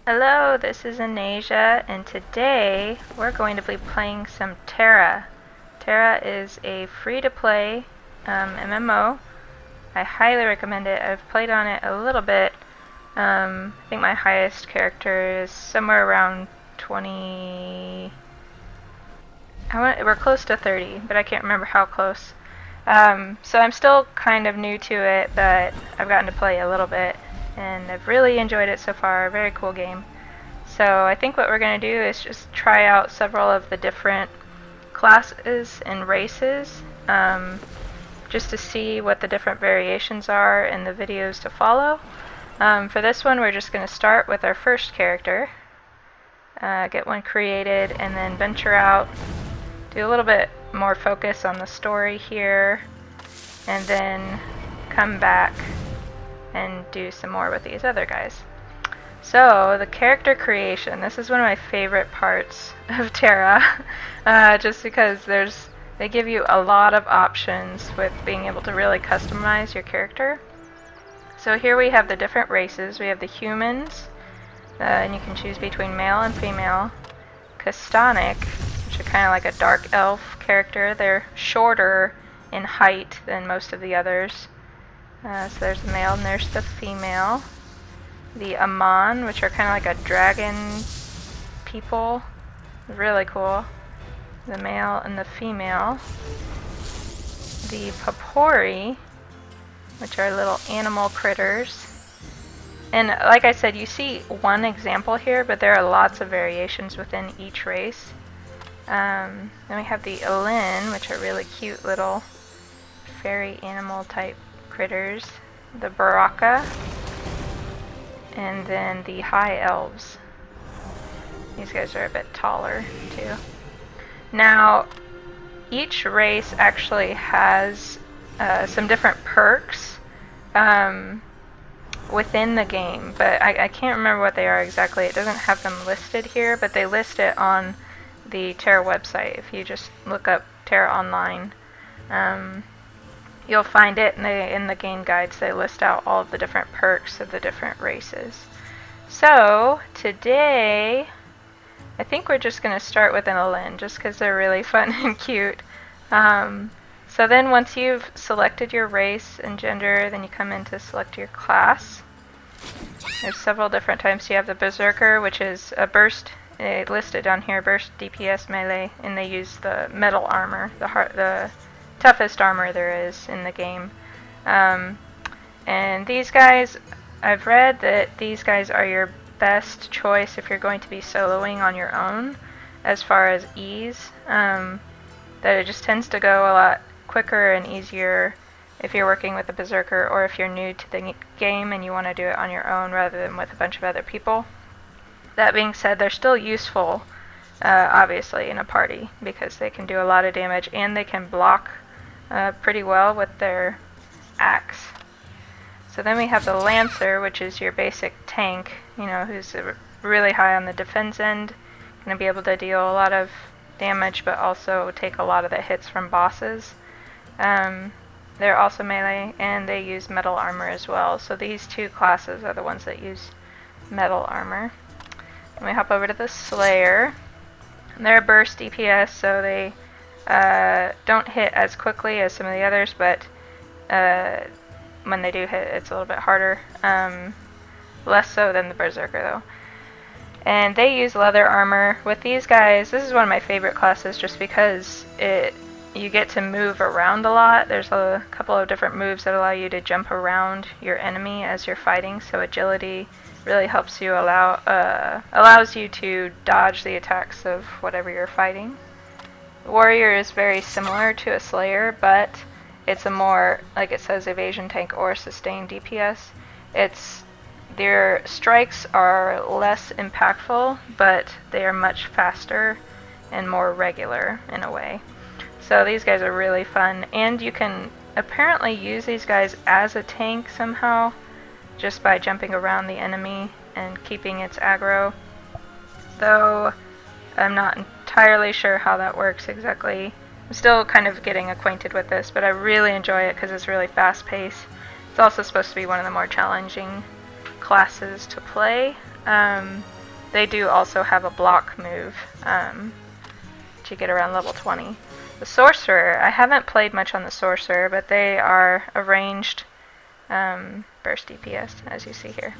Hello, this is Anasia, and today we're going to be playing some TERA. TERA is a free-to-play MMO. I highly recommend it. I've played on it a little bit. I think my highest character is somewhere around 20... we're close to 30, but I can't remember how close. So I'm still kind of new to it, but I've gotten to play a little bit, and I've really enjoyed it so far. Very cool game. So I think what we're going to do is just try out several of the different classes and races, just to see what the different variations are in the videos to follow. For this one, we're just going to start with our first character, get one created, and then venture out, do a little bit more focus on the story here, and then come back and do some more with these other guys. So, the character creation. This is one of my favorite parts of TERA, just because they give you a lot of options with being able to really customize your character. So here we have the different races. We have the humans, and you can choose between male and female. Castanic, which are kind of like a dark elf character. They're shorter in height than most of the others. So there's the male and there's the female. The Amon, which are kind of like a dragon people. Really cool. The male and the female. The Papori, which are little animal critters. And like I said, you see one example here, but there are lots of variations within each race. Then we have the Elin, which are really cute little fairy animal type critters. The Baraka. And then the High Elves. These guys are a bit taller too. Now, each race actually has some different perks within the game, but I can't remember what they are exactly. It doesn't have them listed here, but they list it on the TERA website. If you just look up TERA online, you'll find it in the game guides. They list out all of the different perks of the different races. So today, I think we're just going to start with an Elin, just because they're really fun and cute. So then once you've selected your race and gender, then you come in to select your class. There's several different types. You have the Berserker, which is a burst, listed on here, burst DPS melee, and they use the metal armor, the toughest armor there is in the game. And these guys, I've read that these guys are your best choice if you're going to be soloing on your own as far as ease. That it just tends to go a lot quicker and easier if you're working with a Berserker, or if you're new to the game and you want to do it on your own rather than with a bunch of other people. That being said, they're still useful, obviously, in a party, because they can do a lot of damage and they can block pretty well with their axe. So then we have the Lancer, which is your basic tank, who's really high on the defense end, going to be able to deal a lot of damage, but also take a lot of the hits from bosses. They're also melee, and they use metal armor as well. So these two classes are the ones that use metal armor. And we hop over to the Slayer. And they're burst DPS, so they don't hit as quickly as some of the others, but when they do hit, it's a little bit harder. Less so than the Berserker, though. And they use leather armor. With these guys, this is one of my favorite classes just because you get to move around a lot. There's a couple of different moves that allow you to jump around your enemy as you're fighting, so agility really helps you allows you to dodge the attacks of whatever you're fighting. Warrior is very similar to a Slayer, but it's a more, like it says, evasion tank or sustained DPS. Their strikes are less impactful, but they are much faster and more regular in a way. So these guys are really fun, and you can apparently use these guys as a tank somehow, just by jumping around the enemy and keeping its aggro. Though I'm not entirely sure how that works exactly. I'm still kind of getting acquainted with this, but I really enjoy it because it's really fast paced. It's also supposed to be one of the more challenging classes to play. They do also have a block move to get around level 20. The Sorcerer, I haven't played much on the Sorcerer, but they are a ranged burst DPS, as you see here.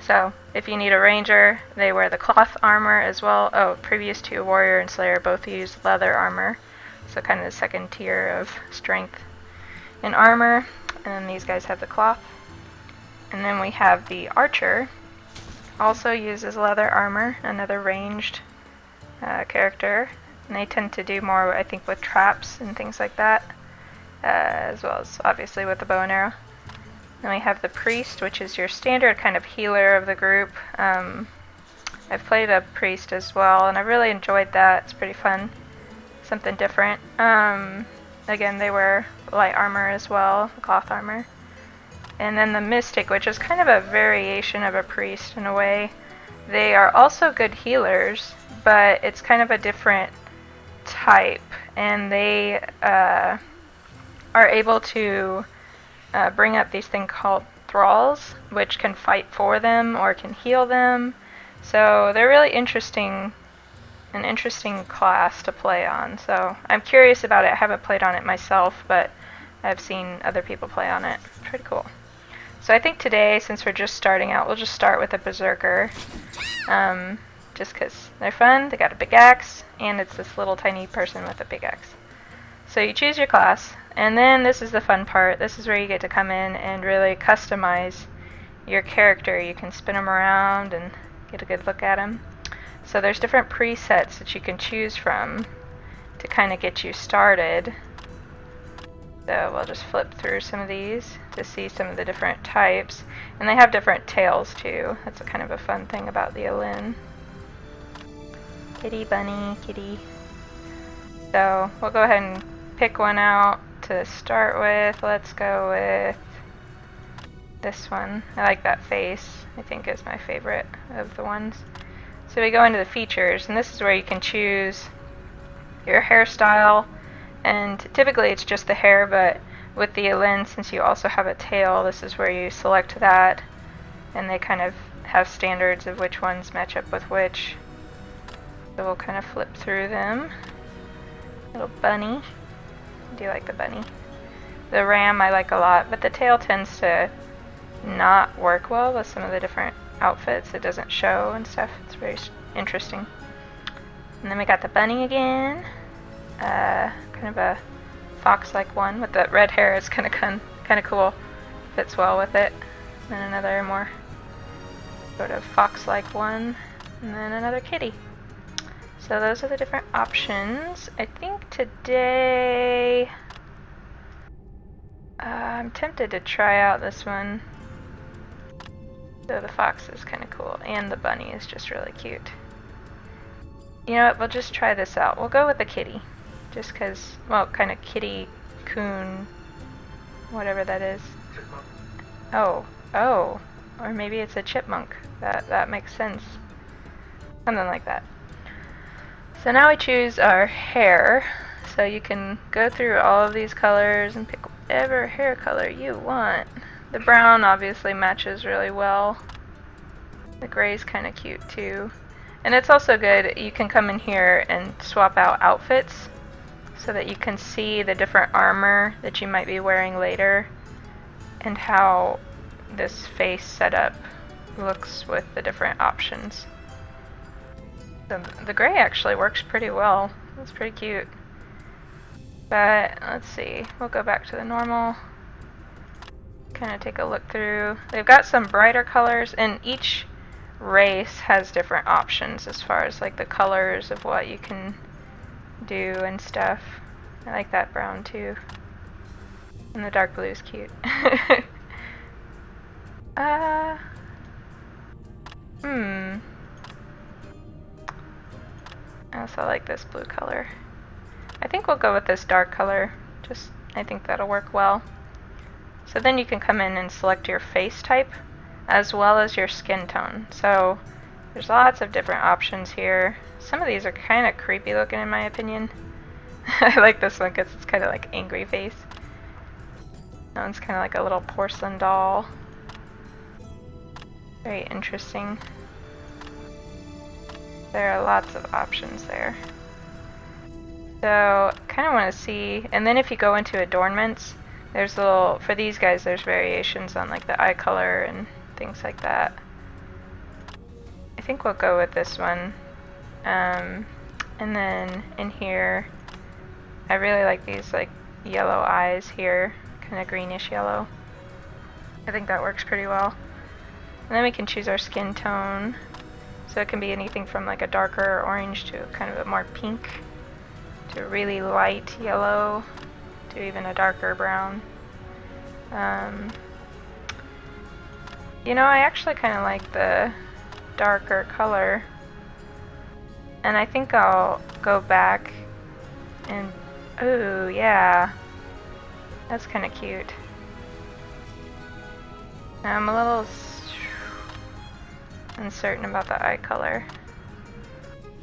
So, if you need a ranger, they wear the cloth armor as well. Oh, previous to Warrior and Slayer both use leather armor, so kind of the second tier of strength in armor. And then these guys have the cloth. And then we have the Archer, also uses leather armor, another ranged character. And they tend to do more, I think, with traps and things like that, as well as obviously with the bow and arrow. Then we have the Priest, which is your standard kind of healer of the group. I've played a Priest as well, and I really enjoyed that. It's pretty fun, something different. Again, they wear light armor as well, cloth armor. And then the Mystic, which is kind of a variation of a Priest in a way. They are also good healers, but it's kind of a different type, and they are able to bring up these things called thralls, which can fight for them or can heal them. So they're really interesting, an interesting class to play on. So I'm curious about it. I haven't played on it myself, but I've seen other people play on it. Pretty cool. So I think today, since we're just starting out, we'll just start with a Berserker. Just because they're fun, they got a big axe, and it's this little tiny person with a big axe. So you choose your class, and then this is the fun part. This is where you get to come in and really customize your character. You can spin them around and get a good look at them. So there's different presets that you can choose from to kind of get you started. So we'll just flip through some of these to see some of the different types. And they have different tails too. That's a kind of a fun thing about the Alin. Kitty, bunny, kitty. So we'll go ahead and pick one out to start with. Let's go with this one. I like that face. I think is my favorite of the ones. So we go into the features, and this is where you can choose your hairstyle. And typically it's just the hair, but with the Alin, since you also have a tail, this is where you select that. And they kind of have standards of which ones match up with which. So we'll kind of flip through them. Little bunny. I do like the bunny. The ram I like a lot, but the tail tends to not work well with some of the different outfits. It doesn't show and stuff. It's very interesting. And then we got the bunny again. Kind of a fox-like one with the red hair. It's kind of cool. Fits well with it. And then another more sort of fox-like one, and then another kitty. So those are the different options. I think today I'm tempted to try out this one. So the fox is kind of cool, and the bunny is just really cute. You know what, we'll just try this out. We'll go with the kitty. Just because, well, kind of kitty, coon, whatever that is. Oh, or maybe it's a chipmunk. That makes sense. Something like that. So now we choose our hair. So you can go through all of these colors and pick whatever hair color you want. The brown obviously matches really well. The gray's kind of cute too. And it's also good, you can come in here and swap out outfits so that you can see the different armor that you might be wearing later and how this face setup looks with the different options. The gray actually works pretty well. It's pretty cute. But let's see, we'll go back to the normal. Kind of take a look through. They've got some brighter colors, and each race has different options as far as like the colors of what you can do and stuff. I like that brown too. And the dark blue is cute. I also like this blue color. I think we'll go with this dark color. I think that'll work well. So then you can come in and select your face type as well as your skin tone. So there's lots of different options here. Some of these are kind of creepy looking in my opinion. I like this one because it's kind of like angry face. That one's kind of like a little porcelain doll. Very interesting. There are lots of options there. So, kind of want to see, and then if you go into adornments, there's little, for these guys there's variations on like the eye color and things like that. I think we'll go with this one. And then in here, I really like these like yellow eyes here, kind of greenish yellow. I think that works pretty well. And then we can choose our skin tone. So it can be anything from like a darker orange to kind of a more pink, to really light yellow, to even a darker brown. You know, I actually kind of like the darker color, and I think I'll go back and, ooh, yeah, that's kind of cute. I'm a little uncertain about the eye color.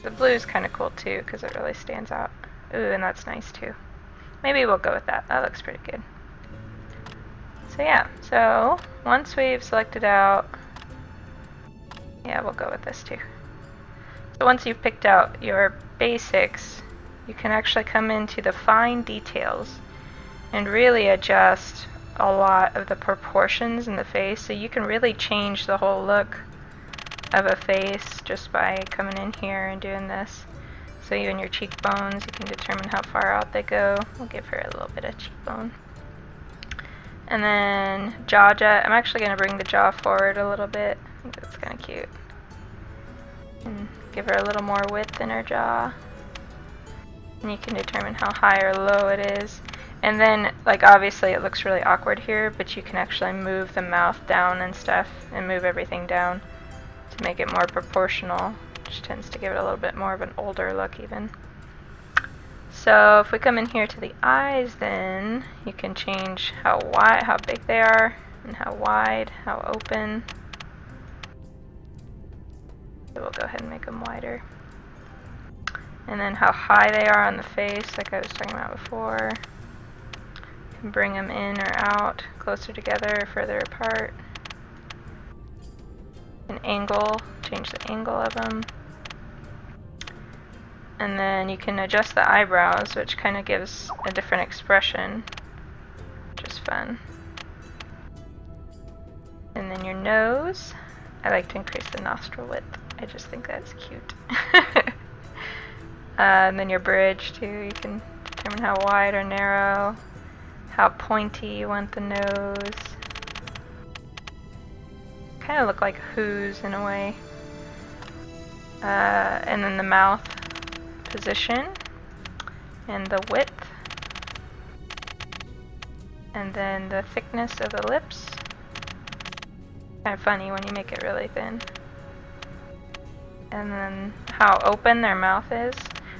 The blue is kind of cool too because it really stands out. Ooh, and that's nice too. Maybe we'll go with that. That looks pretty good. So yeah, so once we've selected out, yeah, we'll go with this too. So once you've picked out your basics, you can actually come into the fine details and really adjust a lot of the proportions in the face, so you can really change the whole look of a face just by coming in here and doing this. So even your cheekbones, you can determine how far out they go. We'll give her a little bit of cheekbone. And then jaw jet, I'm actually going to bring the jaw forward a little bit. I think that's kind of cute. And give her a little more width in her jaw. And you can determine how high or low it is. And then, like, obviously it looks really awkward here, but you can actually move the mouth down and stuff, and move everything down to make it more proportional, which tends to give it a little bit more of an older look even. So if we come in here to the eyes, then you can change how wide, how big they are, and how wide, how open. So we'll go ahead and make them wider. And then how high they are on the face, like I was talking about before. You can bring them in or out, closer together or further apart. An angle, change the angle of them. And then you can adjust the eyebrows, which kind of gives a different expression, which is fun. And then your nose, I like to increase the nostril width. I just think that's cute. And then your bridge too, you can determine how wide or narrow, how pointy you want the nose. Kind of look like who's in a way. And then the mouth position and the width, and then the thickness of the lips. Kind of funny when you make it really thin. And then how open their mouth is,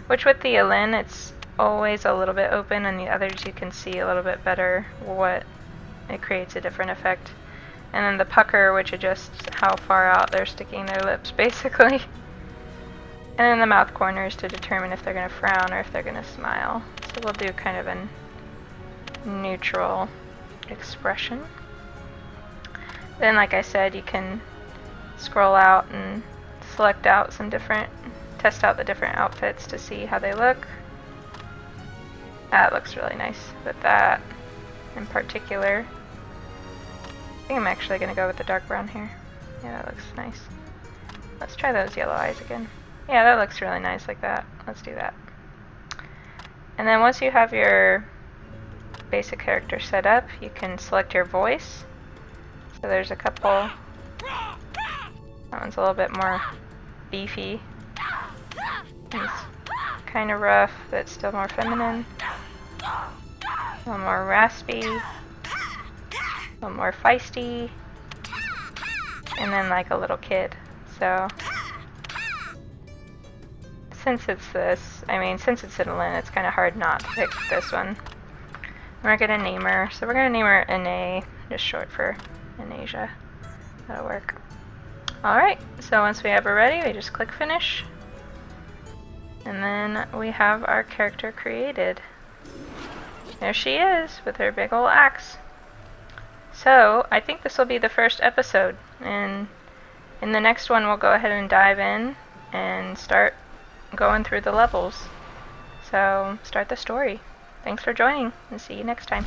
which with the Alin it's always a little bit open, and the others you can see a little bit better what it creates a different effect. And then the pucker, which adjusts how far out they're sticking their lips basically. And then the mouth corners to determine if they're going to frown or if they're going to smile. So we'll do kind of a neutral expression. Then, like I said, you can scroll out and select out some different, test out the different outfits to see how they look. That looks really nice with that in particular. I think I'm actually going to go with the dark brown hair. Yeah, that looks nice. Let's try those yellow eyes again. Yeah, that looks really nice like that. Let's do that. And then once you have your basic character set up, you can select your voice. So there's a couple. That one's a little bit more beefy. It's kind of rough, but still more feminine. A little more raspy. A little more feisty. And then like a little kid. So since it's this, since it's an Alin, it's kind of hard not to pick this one. We're gonna name her, so we're gonna name her Ine, just short for Inasia. That'll work. Alright, so once we have her ready, we just click finish. And then we have our character created. There she is, with her big ol' axe. So, I think this will be the first episode, and in the next one we'll go ahead and dive in and start going through the levels. So start the story. Thanks for joining, and see you next time.